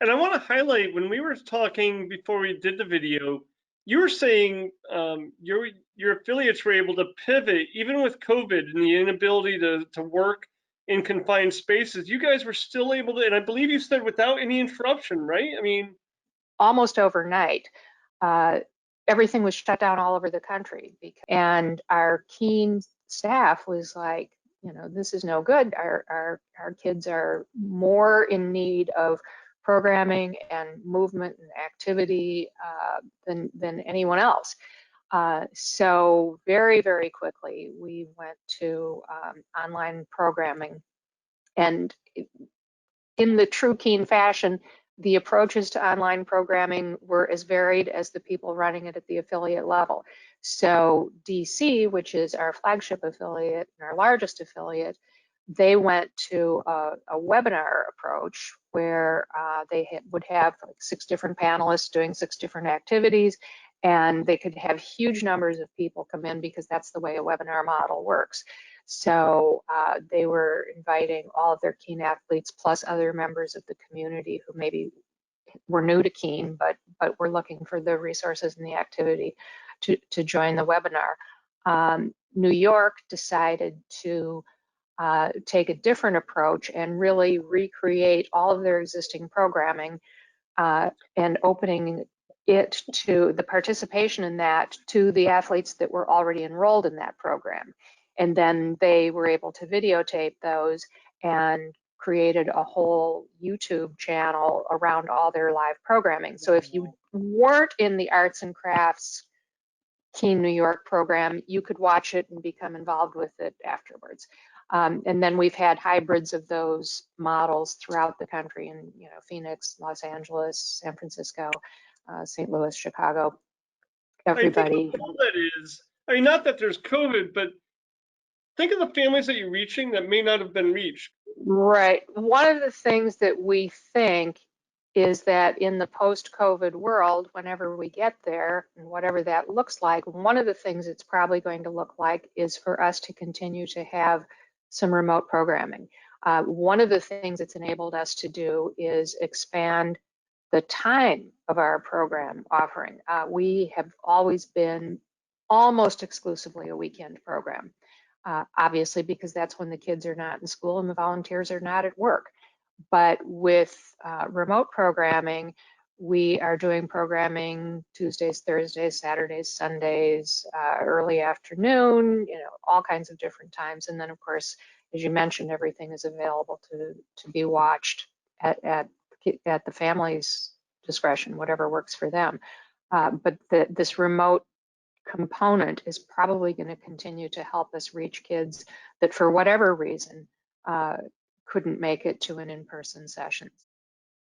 And I want to highlight when we were talking before we did the video, you were saying your affiliates were able to pivot even with COVID and the inability to work in confined spaces. You guys were still able to, and I believe you said without any interruption, right? I mean, almost overnight. Uh, Everything was shut down all over the country, and our Keene staff was like, this is no good. Our kids are more in need of programming and movement and activity than anyone else. So very, very quickly, we went to online programming. And in the true Keene fashion, the approaches to online programming were as varied as the people running it at the affiliate level. So DC, which is our flagship affiliate and our largest affiliate, they went to a webinar approach where they would have like 6 different panelists doing 6 different activities, and they could have huge numbers of people come in because that's the way a webinar model works. So they were inviting all of their Keene athletes plus other members of the community who maybe were new to Keene, but were looking for the resources and the activity to join the webinar. New York decided to take a different approach and really recreate all of their existing programming and opening it to the participation in that to the athletes that were already enrolled in that program. And then they were able to videotape those and created a whole YouTube channel around all their live programming. So if you weren't in the arts and crafts Keene New York program, you could watch it and become involved with it afterwards. And then we've had hybrids of those models throughout the country in Phoenix, Los Angeles, San Francisco, St. Louis, Chicago, everybody. I think all that is, I mean, not that there's COVID, but think of the families that you're reaching that may not have been reached. Right. One of the things that we think is that in the post-COVID world, whenever we get there, and whatever that looks like, one of the things it's probably going to look like is for us to continue to have some remote programming. One of the things it's enabled us to do is expand the time of our program offering. We have always been almost exclusively a weekend program. Obviously, because that's when the kids are not in school and the volunteers are not at work. But with remote programming, we are doing programming Tuesdays, Thursdays, Saturdays, Sundays, early afternoon, all kinds of different times. And then, of course, as you mentioned, everything is available to be watched at the family's discretion, whatever works for them. But this remote component is probably going to continue to help us reach kids that for whatever reason couldn't make it to an in-person session.